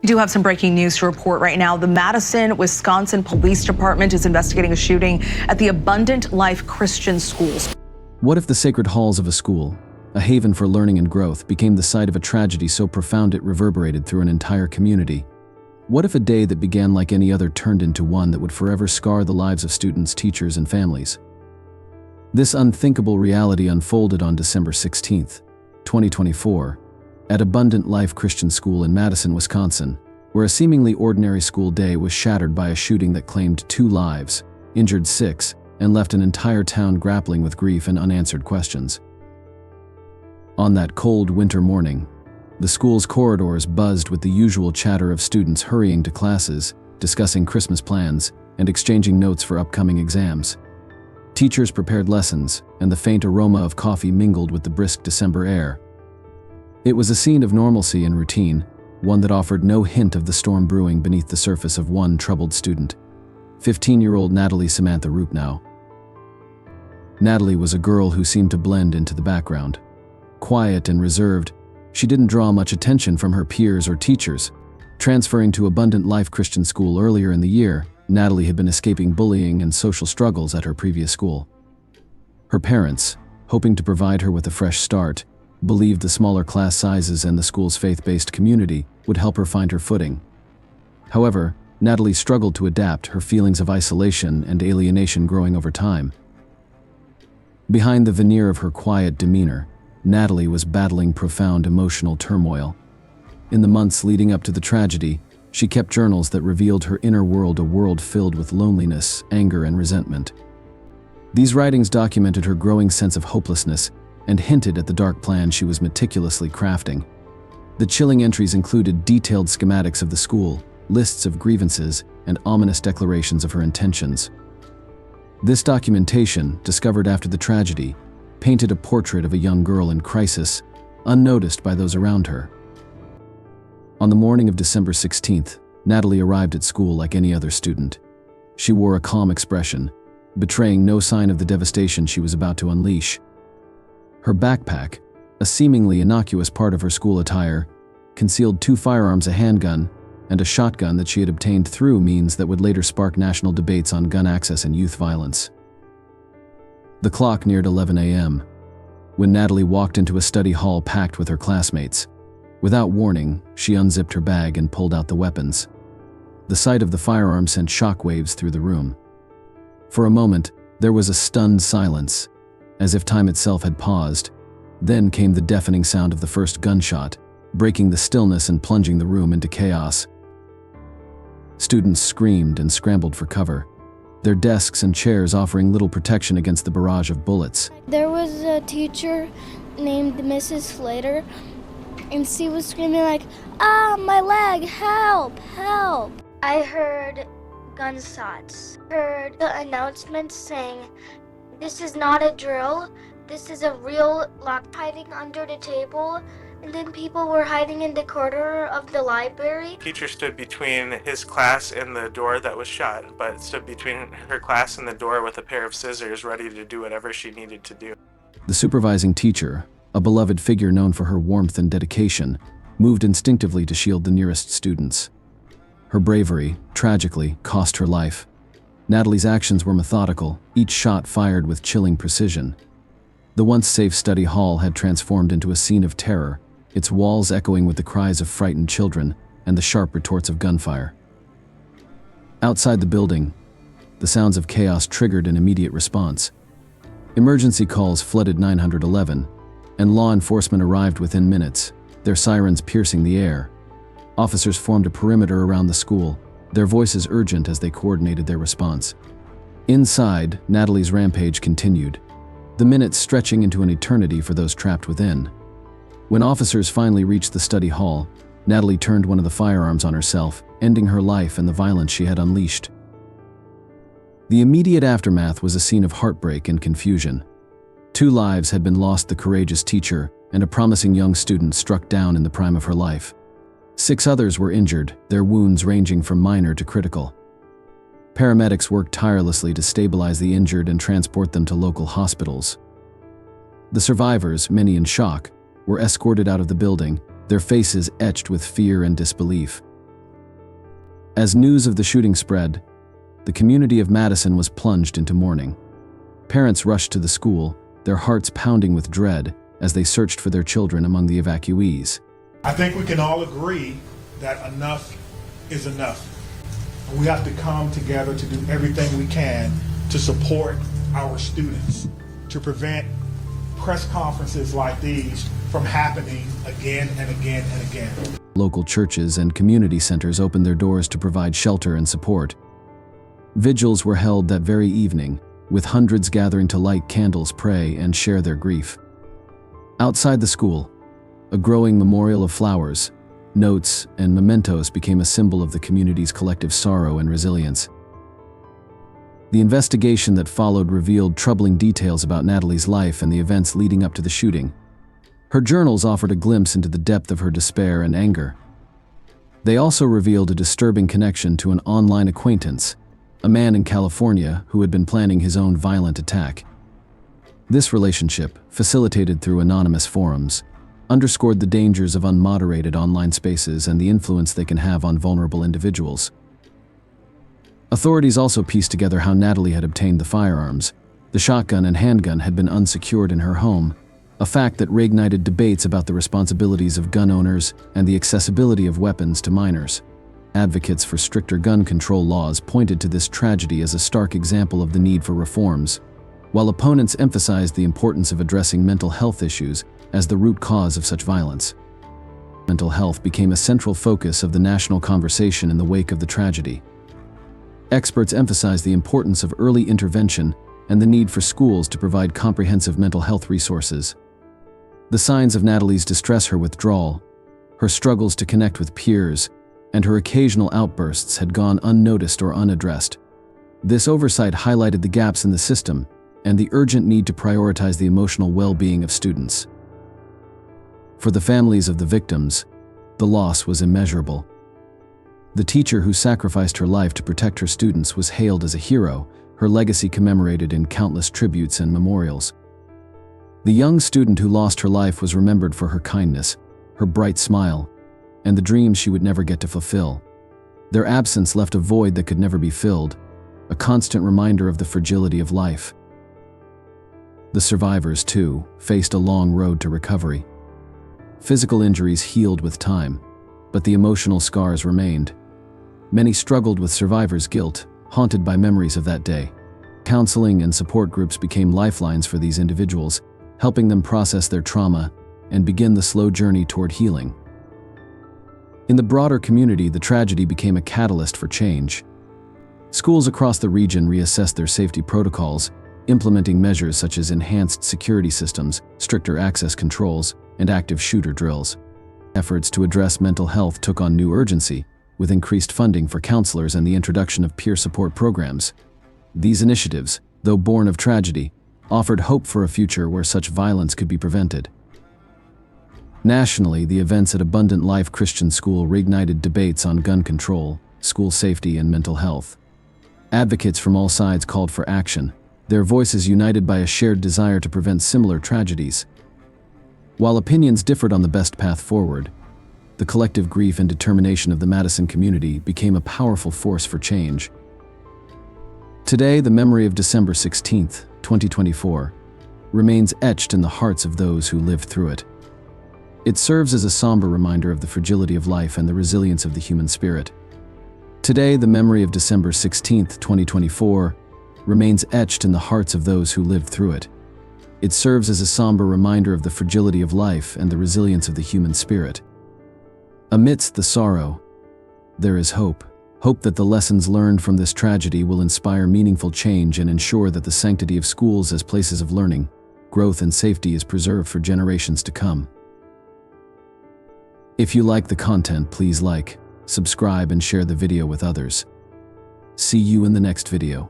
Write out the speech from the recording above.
We do have some breaking news to report right now. The Madison, Wisconsin Police Department is investigating a shooting at the Abundant Life Christian Schools. What if the sacred halls of a school, a haven for learning and growth, became the site of a tragedy so profound it reverberated through an entire community? What if a day that began like any other turned into one that would forever scar the lives of students, teachers, and families? This unthinkable reality unfolded on December 16, 2024, at Abundant Life Christian School in Madison, Wisconsin, where a seemingly ordinary school day was shattered by a shooting that claimed 2 lives, injured 6, and left an entire town grappling with grief and unanswered questions. On that cold winter morning, the school's corridors buzzed with the usual chatter of students hurrying to classes, discussing Christmas plans, and exchanging notes for upcoming exams. Teachers prepared lessons, and the faint aroma of coffee mingled with the brisk December air. It was a scene of normalcy and routine, one that offered no hint of the storm brewing beneath the surface of one troubled student, 15-year-old Natalie Samantha Rupnow. Natalie was a girl who seemed to blend into the background. Quiet and reserved, she didn't draw much attention from her peers or teachers. Transferring to Abundant Life Christian School earlier in the year, Natalie had been escaping bullying and social struggles at her previous school. Her parents, hoping to provide her with a fresh start, believed the smaller class sizes and the school's faith-based community would help her find her footing. However, Natalie struggled to adapt, her feelings of isolation and alienation growing over time. Behind the veneer of her quiet demeanor, Natalie was battling profound emotional turmoil. In the months leading up to the tragedy, she kept journals that revealed her inner world, a world filled with loneliness, anger, and resentment. These writings documented her growing sense of hopelessness and hinted at the dark plan she was meticulously crafting. The chilling entries included detailed schematics of the school, lists of grievances, and ominous declarations of her intentions. This documentation, discovered after the tragedy, painted a portrait of a young girl in crisis, unnoticed by those around her. On the morning of December 16th, Natalie arrived at school like any other student. She wore a calm expression, betraying no sign of the devastation she was about to unleash. Her backpack, a seemingly innocuous part of her school attire, concealed 2 firearms, a handgun, and a shotgun that she had obtained through means that would later spark national debates on gun access and youth violence. The clock neared 11 a.m. when Natalie walked into a study hall packed with her classmates. Without warning, she unzipped her bag and pulled out the weapons. The sight of the firearm sent shockwaves through the room. For a moment, there was a stunned silence, as if time itself had paused. Then came the deafening sound of the first gunshot, breaking the stillness and plunging the room into chaos. Students screamed and scrambled for cover, their desks and chairs offering little protection against the barrage of bullets. There was a teacher named Mrs. Slater, and she was screaming like, "Ah, my leg, help, help." I heard gunshots, heard the announcement saying, "This is not a drill, this is a real lock," hiding under the table. And then people were hiding in the corner of the library. Teacher stood between his class and the door that was shut, but stood between her class and the door with a pair of scissors ready to do whatever she needed to do. The supervising teacher, a beloved figure known for her warmth and dedication, moved instinctively to shield the nearest students. Her bravery, tragically, cost her life. Natalie's actions were methodical, each shot fired with chilling precision. The once safe study hall had transformed into a scene of terror, its walls echoing with the cries of frightened children and the sharp retorts of gunfire. Outside the building, the sounds of chaos triggered an immediate response. Emergency calls flooded 911, and law enforcement arrived within minutes, their sirens piercing the air. Officers formed a perimeter around the school, their voices urgent as they coordinated their response. Inside, Natalie's rampage continued, the minutes stretching into an eternity for those trapped within. When officers finally reached the study hall, Natalie turned one of the firearms on herself, ending her life and the violence she had unleashed. The immediate aftermath was a scene of heartbreak and confusion. 2 lives had been lost, the courageous teacher and a promising young student struck down in the prime of her life. 6 others were injured, their wounds ranging from minor to critical. Paramedics worked tirelessly to stabilize the injured and transport them to local hospitals. The survivors, many in shock, were escorted out of the building, their faces etched with fear and disbelief. As news of the shooting spread, the community of Madison was plunged into mourning. Parents rushed to the school, their hearts pounding with dread as they searched for their children among the evacuees. I think we can all agree that enough is enough. We have to come together to do everything we can to support our students, to prevent press conferences like these from happening again and again and again. Local churches and community centers opened their doors to provide shelter and support. Vigils were held that very evening, with hundreds gathering to light candles, pray, and share their grief. Outside the school, a growing memorial of flowers, notes, and mementos became a symbol of the community's collective sorrow and resilience. The investigation that followed revealed troubling details about Natalie's life and the events leading up to the shooting. Her journals offered a glimpse into the depth of her despair and anger. They also revealed a disturbing connection to an online acquaintance, a man in California who had been planning his own violent attack. This relationship, facilitated through anonymous forums, underscored the dangers of unmoderated online spaces and the influence they can have on vulnerable individuals. Authorities also pieced together how Natalie had obtained the firearms. The shotgun and handgun had been unsecured in her home, a fact that reignited debates about the responsibilities of gun owners and the accessibility of weapons to minors. Advocates for stricter gun control laws pointed to this tragedy as a stark example of the need for reforms, while opponents emphasized the importance of addressing mental health issues as the root cause of such violence. Mental health became a central focus of the national conversation in the wake of the tragedy. Experts emphasized the importance of early intervention and the need for schools to provide comprehensive mental health resources. The signs of Natalie's distress, her withdrawal, her struggles to connect with peers, and her occasional outbursts had gone unnoticed or unaddressed. This oversight highlighted the gaps in the system and the urgent need to prioritize the emotional well-being of students. For the families of the victims, the loss was immeasurable. The teacher who sacrificed her life to protect her students was hailed as a hero, her legacy commemorated in countless tributes and memorials. The young student who lost her life was remembered for her kindness, her bright smile, and the dreams she would never get to fulfill. Their absence left a void that could never be filled, a constant reminder of the fragility of life. The survivors, too, faced a long road to recovery. Physical injuries healed with time, but the emotional scars remained. Many struggled with survivors' guilt, haunted by memories of that day. Counseling and support groups became lifelines for these individuals, helping them process their trauma and begin the slow journey toward healing. In the broader community, the tragedy became a catalyst for change. Schools across the region reassessed their safety protocols, implementing measures such as enhanced security systems, stricter access controls, and active shooter drills. Efforts to address mental health took on new urgency, with increased funding for counselors and the introduction of peer support programs. These initiatives, though born of tragedy, offered hope for a future where such violence could be prevented. Nationally, the events at Abundant Life Christian School reignited debates on gun control, school safety, and mental health. Advocates from all sides called for action, their voices united by a shared desire to prevent similar tragedies. While opinions differed on the best path forward, the collective grief and determination of the Madison community became a powerful force for change. Today, the memory of December 16, 2024, remains etched in the hearts of those who lived through it. It serves as a somber reminder of the fragility of life and the resilience of the human spirit. Today, the memory of December 16, 2024, remains etched in the hearts of those who lived through it. It serves as a somber reminder of the fragility of life and the resilience of the human spirit. Amidst the sorrow, there is hope. Hope that the lessons learned from this tragedy will inspire meaningful change and ensure that the sanctity of schools as places of learning, growth, and safety is preserved for generations to come. If you like the content, please like, subscribe, and share the video with others. See you in the next video.